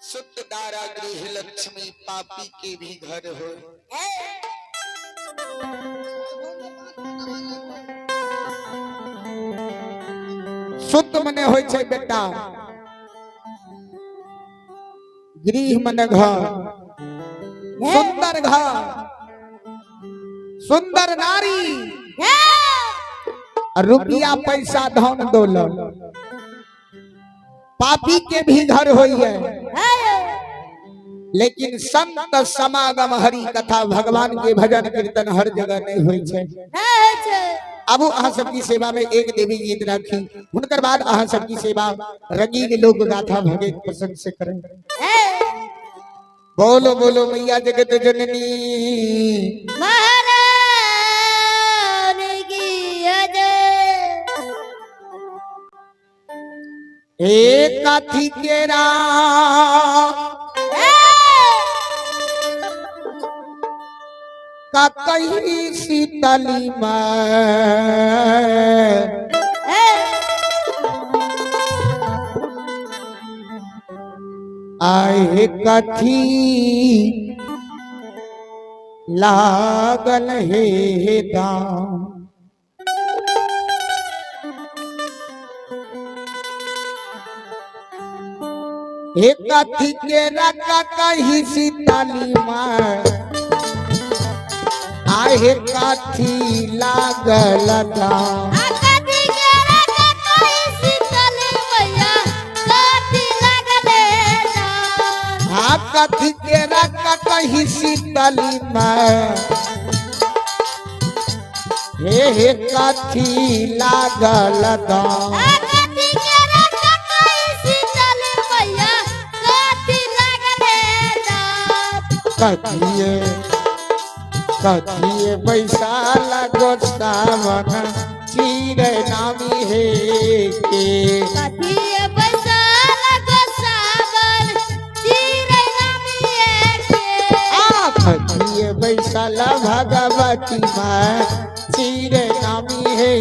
सुत दारा गृह लक्ष्मी पापी के भी घर हो। सुत मने होय छै बेटा, गृह मने घर, सुंदर घर, सुंदर नारी, रुपया पैसा धन दौलत पापी के भी घर होई है। लेकिन संत समागम हरि कथा भगवान के भजन कीर्तन हर जगह नहीं होई छै। अब अहाँ सबकी सेवा में एक देवी गीत राखी, हुनकर बाद अहाँ सबकी सेवा रंगीन लोक गाथा भगे प्रसंग से करें। बोलो बोलो मैया जगत जननी एक काथी केरा का कहीं शीतली में आए कथी लागल हे दाम। एक कथी के रखा कहीं शीतली में आहे काथी लागल दाम। कथी के रखा कहीं शीतली में हे काथी लागल दाम। कथिए बैसाला गोसावन चिरे नामी हे के कथिए बैसाला गोसावन चिरे नामी हे के कथिए बैसाला भगवती माँ चिरे नामी हे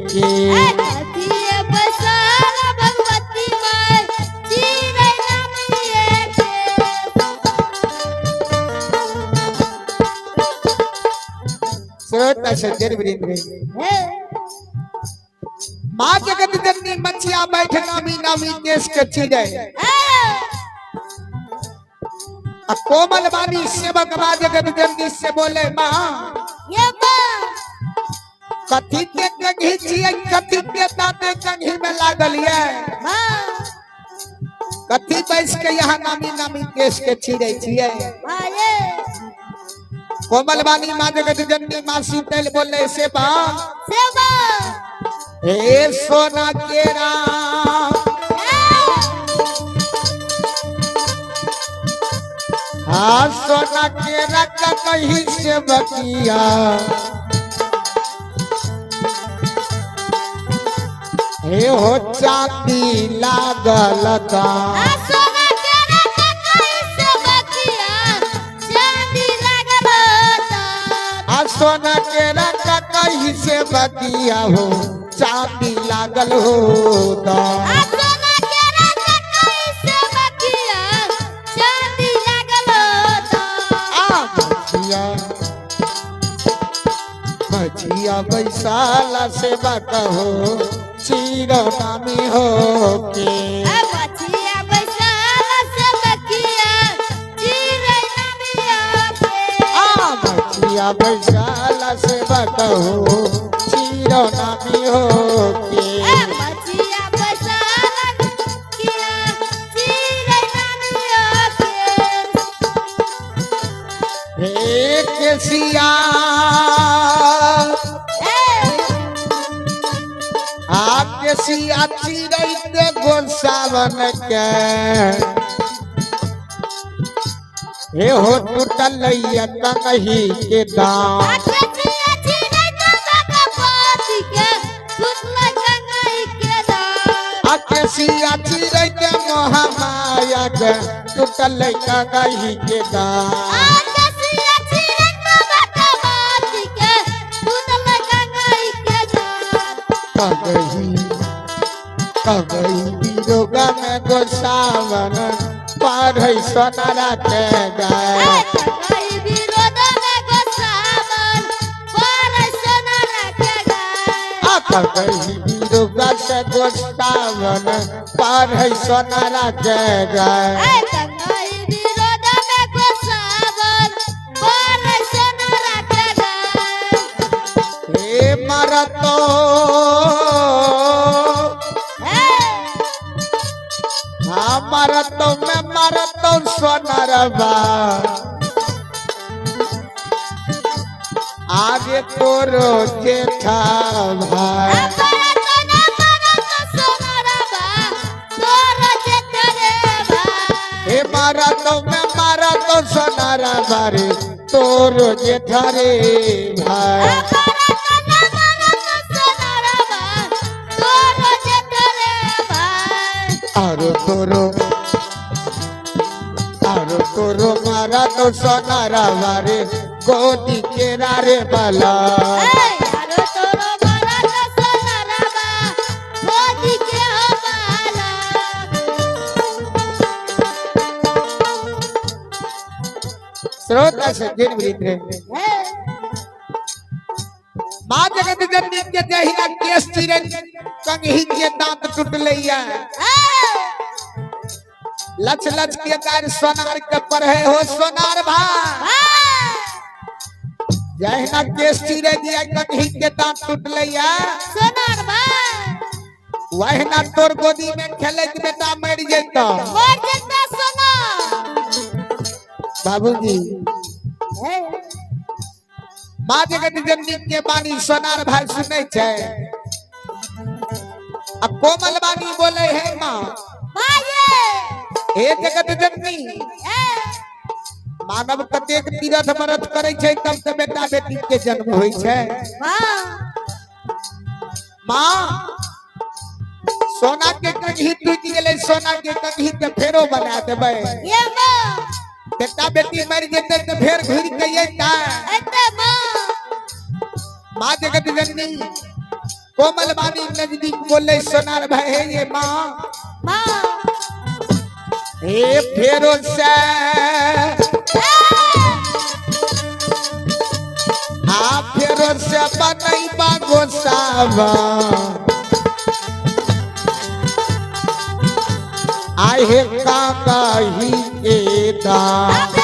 के कथिए बैसाला भगवती माँ चिरे नामी हे के। श्रोता सज्जन वृंद माँ जगत जननी मछिया बैठ नामी नामी देश के चिड़ै कोमल बानी सेवक माँ जगत जननी से बोले माँ ये माँ कथी के कंघी छियै, कथी के दाँते कंघी में लागल ये माँ कथी बैस के यहाँ नामी नामी देश के चिड़ै छियै। कोमल बानी माँ जगत जननी माँ शीतल बोले से माँ हे सोना केरा हाँ सोना केरा का कहीं से बकिया हे हो चांदी लागल दाम। सोना के रखा कहीं से बतिया हो चांदी लागल हो दाम। मछिया बैसाला से बकहो चिरो नामी हो के बैसाला से बकहो चिरो नामी हो के हे केसिया केसिया चिड़ै के गोसावन के हे हो टूटल कंघी के दाम। केसिया चिड़ै के मोहमाया के टूटल कंघी के दाम। कगई बिरोगा में गोसावन पार है सोनारा के गाय कहीं विरोध में गोसावन पर सोनारा के गाय कहीं बिरुगा से गोस्तावन पार है सोनारा के गाय कहीं विरोध में गोसावन पर सोनारा के गाय हे मरतो हाँ मरतो मैं मरतो सोनारबा आगे तोरो जेठा भाई हे मरतो मैं मरतो सोनारबा रे तोरो जेठा रे भाई आरो तोरो मारा तो सोनारबा रे गोदी केरा रे बाला श्रोता सज्जन वृंद माँ जगत जननी के जहिना केस चिरे कंघी के दांत टूट लैया लच लच के कार सोनार के पढ़े हो सोनार भा जहिना केस चिरे दिया कंघी के दांत टूट लैया वहिना तोर गोदी में खेले के बेटा मर जेतो बाबूजी माँ जगत जननी के बानी सोनार भाई सुनै छै अब कोमल बानी बोले है माँ हे जगत जननी मानव कतेक तीरथ व्रत करे छै तब त बेटा बेटी के जन्म होय छै माँ सोना के कंघी टूट गेलै सोना के कंघी के फेरो बना देबै बेटा बेटी मर जेतै त फेर घुर के अइता माँ जगत जननी कोमल बानी नजदीक बोले सोनार भाई हे ये माँ हे फेरो से फेरो से बनैबा गोसावा आए हे काका ही के दाम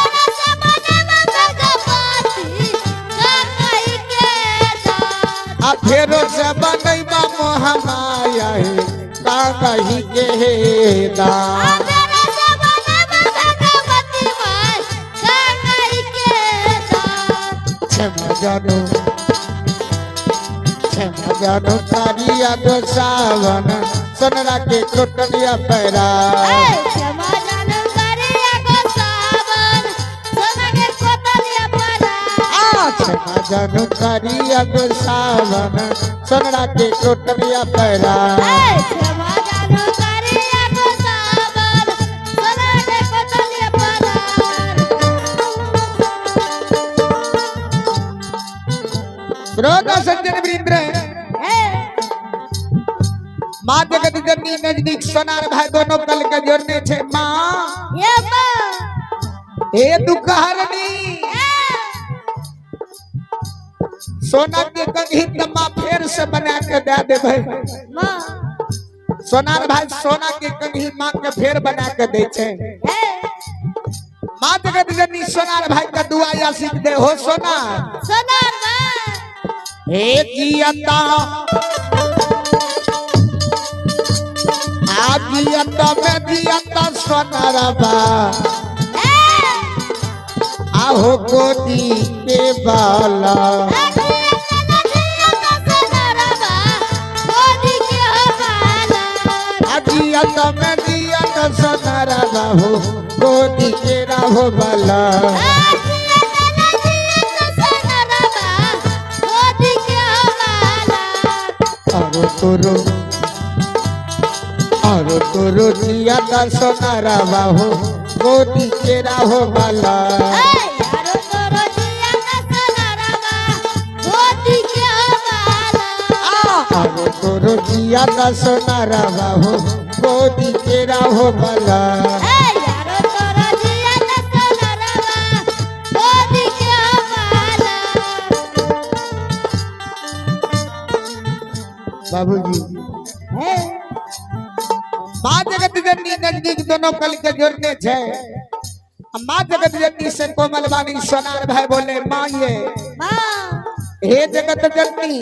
फेरो से बनैबा मोहमाया हे काका ही के दाम क्षमा जानो कारिया गोसावन सोनरा के कोटलिया पैरा क्षमा जानो कारिया गोसावन सोनरा के कोटलिया पैरा श्रोता सज्जन वृंद माँ जगत जननी नजदीक सोनार भाई दोनों कल के जोड़ने छे माँ हे दुखहरनी सोना के कंघी त माँ फेर से बना के दे देबै सोनार भाई सोना के कंघी माँ के फेर बना के दे छे माँ जगत जननी सोनार भाई का दुआ या सीख दे हो सोनार हे जियता जियता में जियता सोनारबा आहो गोदी के बाला जियता में जियता सोनारबा हो गोदी के राहो बाला आरो तोरो जिया का सोनारबा हो गोदी के राहो बाला आरो तोरो जिया का सोनारबा हो गोदी के राहो बाला बाबूजी हे माँ जगत जननी नजदीक दोनों कल के जोड़ने छे माँ जगत जननी से कोमल वाणी सोनार भाई बोले माँ ये माँ हे जगत जननी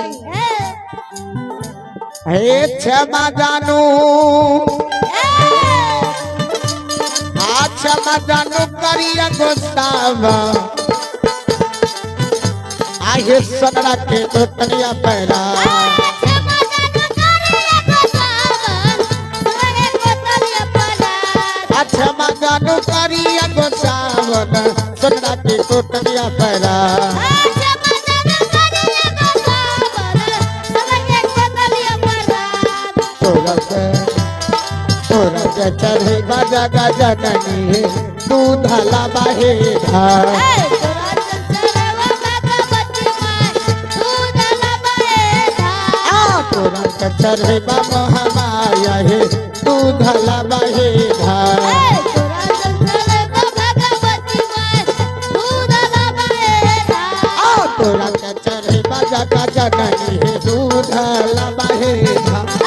हे क्षमा जानू क्षमा जानू करिया गोस्तावा आये सोनरा के तो तनिया पैरा क्षमा जानू करिया गोसावन सोनरा के तो तनिया पैरा तोरा के चढ़े बाजा गाजा नहीं तू ढाला बाहे धार तोरा के चढ़े बाबा हमाया है तू ढाला बाहे धार तोरा के चढ़े बाजा गाजा नहीं है तू ढाला बाहे धार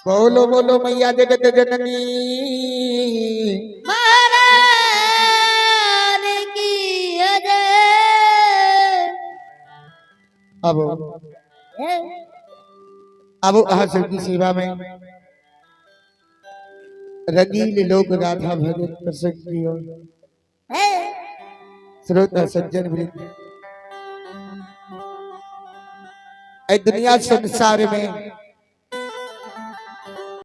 बोलो बोलो मैया जगत जननी महाराज की जय। अब आसन की सेवा में रंगीले लोग राधा भजन कर सकती हो श्रोता सज्जन वृंद दुनिया संसार में